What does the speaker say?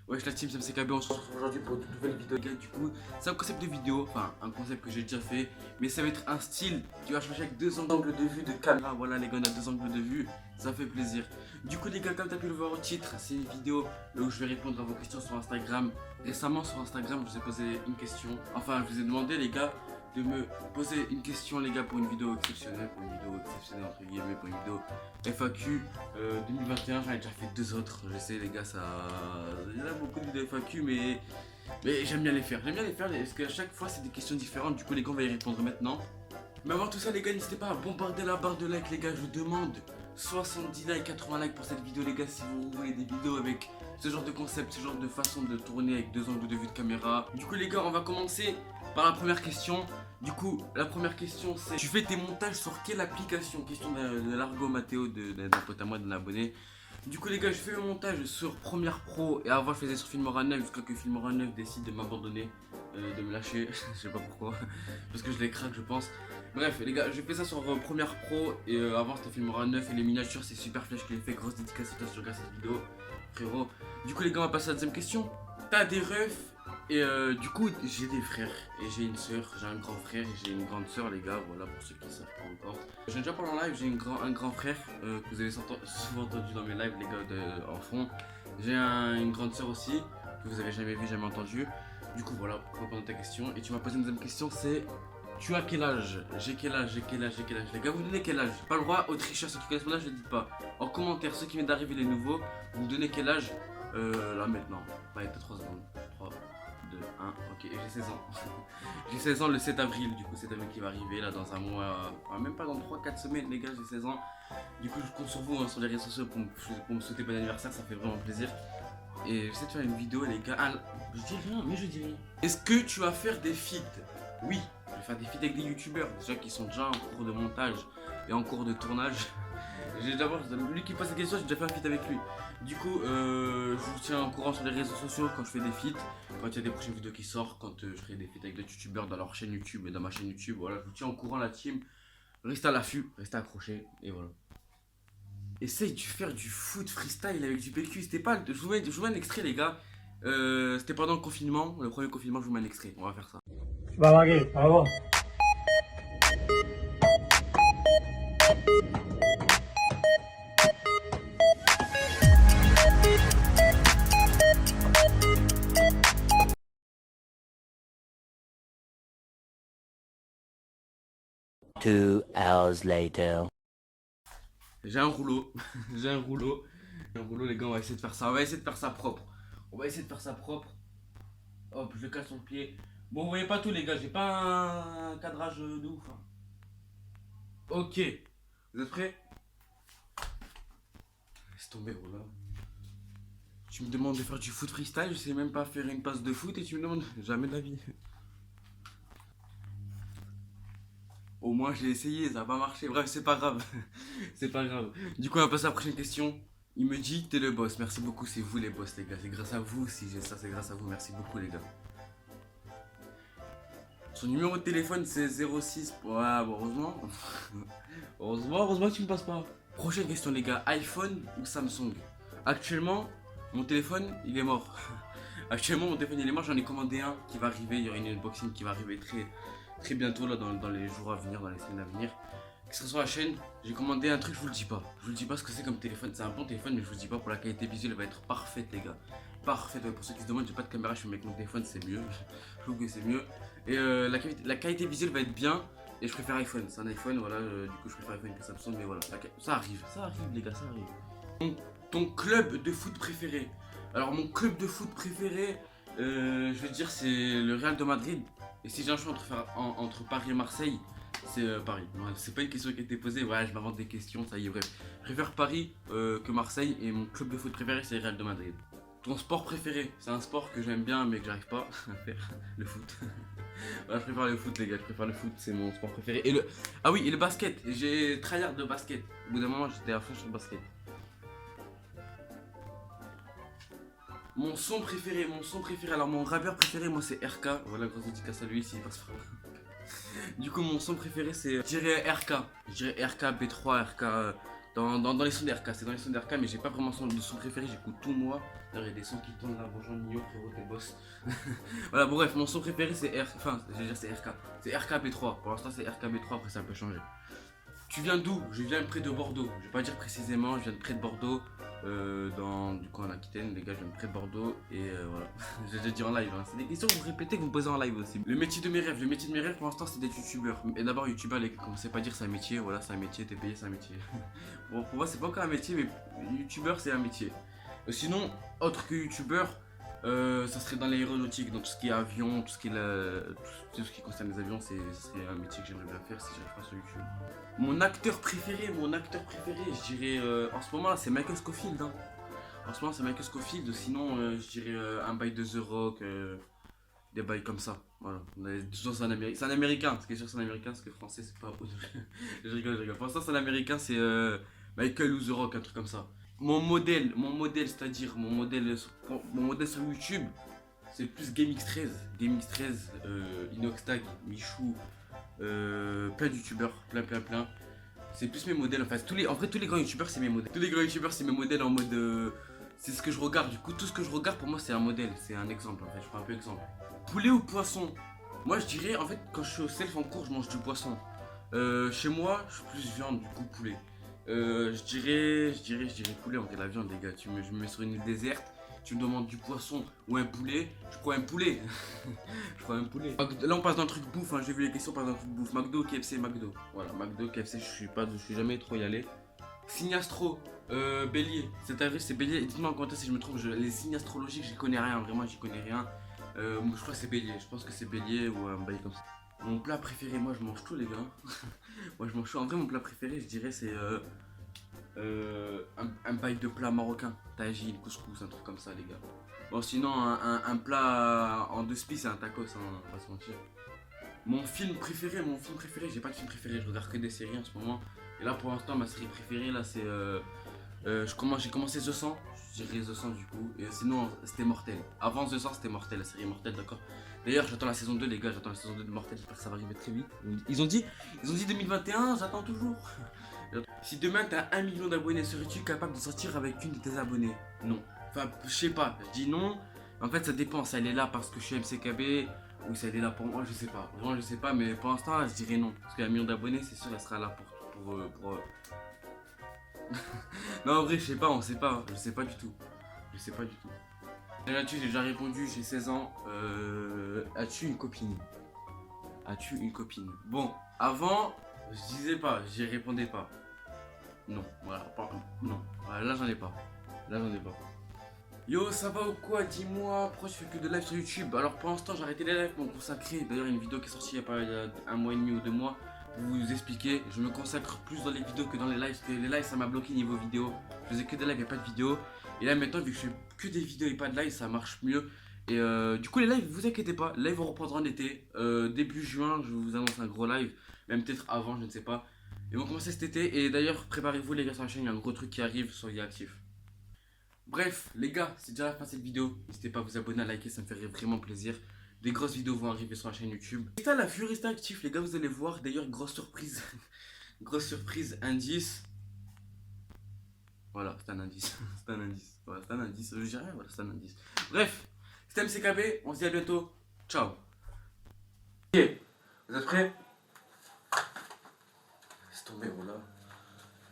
Wesh la team, c'est MCKB, on se retrouve aujourd'hui pour une nouvelle vidéo les gars. Du coup, c'est un concept de vidéo, enfin un concept que j'ai déjà fait, mais ça va être un style qui va changer avec deux angles de vue de caméra. Voilà les gars, on a deux angles de vue, ça fait plaisir. Du coup les gars, comme tu as pu le voir au titre, c'est une vidéo où je vais répondre à vos questions sur Instagram. Récemment sur Instagram, je vous ai posé une question, enfin je vous ai demandé les gars de me poser une question les gars pour une vidéo exceptionnelle, entre guillemets, pour une vidéo FAQ 2021. J'en ai déjà fait deux autres, je sais les gars, ça, il y en a beaucoup de vidéos FAQ, mais j'aime bien les faire, parce qu'à chaque fois c'est des questions différentes. Du coup les gars, on va y répondre maintenant. Mais avant tout ça les gars, n'hésitez pas à bombarder la barre de like les gars. Je vous demande 70 likes, 80 likes pour cette vidéo les gars, si vous voulez des vidéos avec ce genre de concept, ce genre de façon de tourner avec deux angles de vue de caméra. Du coup les gars, on va commencer par la première question. Du coup, la première question c'est: tu fais tes montages sur quelle application? Question de Largo Matteo, d'un pote à moi, d'un abonné. Du coup les gars, je fais le montage sur Premiere Pro, et avant je faisais sur Filmora 9 jusqu'à que Filmora 9 décide de m'abandonner, de me lâcher. Je sais pas pourquoi, parce que je les craque je pense. Bref les gars, j'ai fait ça sur Premiere Pro, et avant c'était Filmora 9, et les miniatures c'est Super Flash qui les fait. Grosse dédicace à toi si tu regardes cette vidéo, frérot. Du coup les gars, on va passer à la deuxième question. T'as des refs? Et du coup, j'ai des frères et j'ai une soeur, j'ai un grand frère et j'ai une grande soeur, les gars. Voilà, pour ceux qui ne savent pas encore. J'ai déjà parlé en live, j'ai un grand frère que vous avez souvent entendu dans mes lives, les gars, en fond. J'ai une grande soeur aussi que vous avez jamais vu, jamais entendu. Du coup, voilà, pour répondre à ta question. Et tu m'as posé une deuxième question, c'est: tu as quel âge? J'ai quel âge? Les gars, vous donnez quel âge? Pas le droit aux tricheurs, ceux qui connaissent mon âge, je le dis pas. En commentaire, ceux qui viennent d'arriver, les nouveaux, vous me donnez quel âge là maintenant. Pas, il y a 3 secondes. 3, 2, 1, ok, j'ai 16 ans. J'ai 16 ans le 7 avril, du coup 7 avril qui va arriver là dans un mois, enfin même pas dans 3-4 semaines les gars, j'ai 16 ans. Du coup je compte sur vous, hein, sur les réseaux sociaux pour me souhaiter bon anniversaire, ça fait vraiment plaisir. Et j'essaie de faire une vidéo les gars. Ah, je dis rien, mais je dis rien. Est-ce que tu vas faire des feats? Oui, je vais faire des feats avec des youtubeurs, déjà qui sont déjà en cours de montage et en cours de tournage. J'ai d'abord, lui qui pose la question, j'ai déjà fait un feat avec lui. Du coup, je vous tiens au courant sur les réseaux sociaux quand je fais des feats, quand il y a des prochaines vidéos qui sortent, quand je ferai des feats avec d'autres youtubeurs dans leur chaîne YouTube et dans ma chaîne YouTube. Voilà, je vous tiens au courant la team. Restez à l'affût, restez accrochés et voilà. Essaye de faire du foot freestyle avec du PQ. C'était pas. Je vous mets un extrait, les gars. C'était pendant le confinement, le premier confinement. Je vous mets un extrait. On va faire ça. Babage, bravo. Two hours later. J'ai un rouleau. J'ai un rouleau. Les gars, on va essayer de faire ça. On va essayer de faire ça propre. Hop, je le casse sur le pied. Bon, vous voyez pas tout, les gars. J'ai pas un cadrage de ouf, hein. Ok. Vous êtes prêts? Laisse tomber, gros, là. Tu me demandes de faire du foot freestyle, je sais même pas faire une passe de foot et tu me demandes. Jamais de la vie. Au moins, j'ai essayé, ça n'a pas marché. Bref, c'est pas grave. C'est pas grave. Du coup, on va passer à la prochaine question. Il me dit: t'es le boss. Merci beaucoup, c'est vous les boss, les gars. C'est grâce à vous si j'ai ça, c'est grâce à vous. Merci beaucoup, les gars. Son numéro de téléphone, c'est 06. Ouais, bon, heureusement. Heureusement que tu me passes pas. Prochaine question, les gars. iPhone ou Samsung? Actuellement, mon téléphone, il est mort. Actuellement, mon téléphone, il est mort. J'en ai commandé un qui va arriver. Il y aura une unboxing qui va arriver très bientôt, là, dans les jours à venir, dans les semaines à venir. Qui sera sur la chaîne. J'ai commandé un truc, je vous le dis pas. Je vous le dis pas ce que c'est comme téléphone. C'est un bon téléphone, mais je vous le dis pas. Pour la qualité visuelle, elle va être parfaite, les gars. Parfaite. Ouais, pour ceux qui se demandent, j'ai pas de caméra, je suis avec mon téléphone, c'est mieux. Je trouve que c'est mieux. Et la qualité visuelle va être bien. Et je préfère iPhone. C'est un iPhone, voilà. Du coup, je préfère iPhone que Samsung, mais voilà. Ça arrive, les gars, ça arrive. Ton club de foot préféré? Alors, mon club de foot préféré, je vais dire, c'est le Real de Madrid. Et si j'ai un choix entre Paris et Marseille, c'est Paris. C'est pas une question qui a été posée, voilà, je m'invente des questions, ça y est, bref. Je préfère Paris que Marseille, et mon club de foot préféré, c'est le Real de Madrid. Ton sport préféré? C'est un sport que j'aime bien mais que j'arrive pas à faire, le foot. Voilà, je préfère le foot, les gars, je préfère le foot, c'est mon sport préféré. Ah oui, et le basket, j'ai tryhard de basket. Au bout d'un moment, j'étais à fond sur le basket. Mon son préféré, alors mon rappeur préféré, moi c'est RK. Voilà, grosse dédicace à lui s'il passe par là. Du coup, mon son préféré, c'est, je dirais RK. Je dirais RK, B3, RK, dans les sons d'RK, c'est dans les sons d'RK, mais j'ai pas vraiment de son préféré, j'écoute tout moi. D'ailleurs, il y a des sons qui tournent là, bonjour Nio, frérot, t'es boss. Voilà, bon, bref, mon son préféré c'est c'est RK. C'est RKB3. Pour l'instant, c'est RKB3, après ça peut changer. Tu viens d'où? Je viens près de Bordeaux. Je vais pas dire précisément, je viens de près de Bordeaux. Du coup en Aquitaine, les gars, je viens de près de Bordeaux. Et voilà, je vais le dire en live. Hein. C'est des questions que vous répétez, que vous me posez en live aussi. Le métier de mes rêves pour l'instant, c'est d'être youtubeur. Et d'abord, youtubeur, les gars, commencez pas à dire c'est un métier. Voilà, c'est un métier, t'es payé, c'est un métier. Bon, pour moi, c'est pas encore un métier, mais youtubeur, c'est un métier. Sinon, autre que youtubeur, ça serait dans l'aéronautique, dans tout ce qui est avion, tout ce qui concerne les avions, c'est un métier que j'aimerais bien faire si j'arrive pas sur YouTube. Mon acteur préféré, je dirais en ce moment là, c'est Michael Scofield. Hein. En ce moment, c'est Michael Scofield. Sinon, je dirais un bail de The Rock, des bails comme ça. Voilà. C'est un américain. Ce qui est sûr, c'est un américain, parce que français, c'est pas. je rigole. Pour l'instant, c'est un américain, c'est Michael ou The Rock, un truc comme ça. Mon modèle, c'est-à-dire mon modèle sur YouTube, c'est plus GameX13, Inoxtag, Michou, plein de youtubeurs, plein. C'est plus mes modèles en fait. En vrai, tous les grands youtubeurs, c'est mes modèles. Tous les grands youtubeurs, c'est mes modèles en mode. C'est ce que je regarde. Du coup, tout ce que je regarde pour moi, c'est un modèle, c'est un exemple en fait. Je prends un peu exemple. Poulet ou poisson? Moi, je dirais en fait, quand je suis au self en cours, je mange du poisson. Chez moi, je suis plus viande, du coup, poulet. Je dirais poulet en vrai, la viande, les gars. Je me mets sur une île déserte, tu me demandes du poisson ou un poulet, je prends un poulet. Je prends un poulet. Là, on passe dans le truc bouffe, hein. J'ai vu les questions, on passe dans le truc bouffe. McDo, KFC, McDo. Voilà, McDo, KFC, je suis jamais trop y allé. Signe astro, bélier. Cet avril, c'est bélier. Dites-moi en commentaire si je me trompe. Les signes astrologiques, j'y connais rien, vraiment, j'y connais rien. Je crois que c'est bélier. Je pense que c'est bélier ou un bail comme ça. Mon plat préféré, moi je mange tout, les gars. Moi je mange tout. En vrai, mon plat préféré, je dirais, c'est un bail de plat marocain. Tagine, couscous, un truc comme ça, les gars. Bon, sinon, un plat en deux spices, c'est un tacos, hein, on va pas se mentir. Mon film préféré, j'ai pas de film préféré, je regarde que des séries en ce moment. Et là, pour l'instant, ma série préférée, là, c'est. J'ai commencé The 100, je dirais The 100 du coup. Et sinon, c'était Mortel. Avant The 100, c'était Mortel, la série Mortel, d'accord. D'ailleurs, j'attends la saison 2, les gars, j'attends la saison 2 de Mortel, j'espère que ça va arriver très vite. Ils ont dit 2021, j'attends toujours. Si demain t'as 1 million d'abonnés, serais-tu capable de sortir avec une de tes abonnés? Non. Enfin, je sais pas, je dis non. En fait, ça dépend, si elle est là parce que je suis MCKB ou si elle est là pour moi, je sais pas. Vraiment, je sais pas, mais pour l'instant, je dirais non. Parce qu'un million d'abonnés, c'est sûr, elle sera là pour Non, en vrai, je sais pas, on sait pas. Je sais pas du tout. Et là-dessus, j'ai déjà répondu, j'ai 16 ans. As-tu une copine? As-tu une copine? Bon, avant, je disais pas, j'y répondais pas. Non, voilà, non. Voilà, là, j'en ai pas. Yo, ça va ou quoi? Dis-moi, pourquoi je fais que de live sur YouTube? Alors, pour l'instant, j'ai arrêté les lives pour me consacrer. D'ailleurs, une vidéo qui est sortie il y a un mois et demi ou 2 mois. Pour vous expliquer, je me consacre plus dans les vidéos que dans les lives. Parce que les lives, ça m'a bloqué niveau vidéo. Je faisais que des lives et pas de vidéos. Et là, maintenant, vu que je fais que des vidéos et pas de live, ça marche mieux. Et du coup, les lives, vous inquiétez pas, les lives vont reprendre en été. Début juin, je vous annonce un gros live. Même peut-être avant, je ne sais pas. Ils vont commencer cet été. Et d'ailleurs, préparez-vous, les gars, sur la chaîne. Il y a un gros truc qui arrive. Soyez actifs. Bref, les gars, c'est déjà la fin de cette vidéo. N'hésitez pas à vous abonner, à liker, ça me ferait vraiment plaisir. Des grosses vidéos vont arriver sur la chaîne YouTube. Et ça, la Fury, restez actifs, les gars, vous allez voir. D'ailleurs, grosse surprise. Grosse surprise, indice. Voilà, c'est un indice. Voilà, c'est un indice. Je dirais, voilà, c'est un indice. Bref, c'était MCKB. On se dit à bientôt. Ciao. Ok, vous êtes prêts? Laisse tomber, voilà.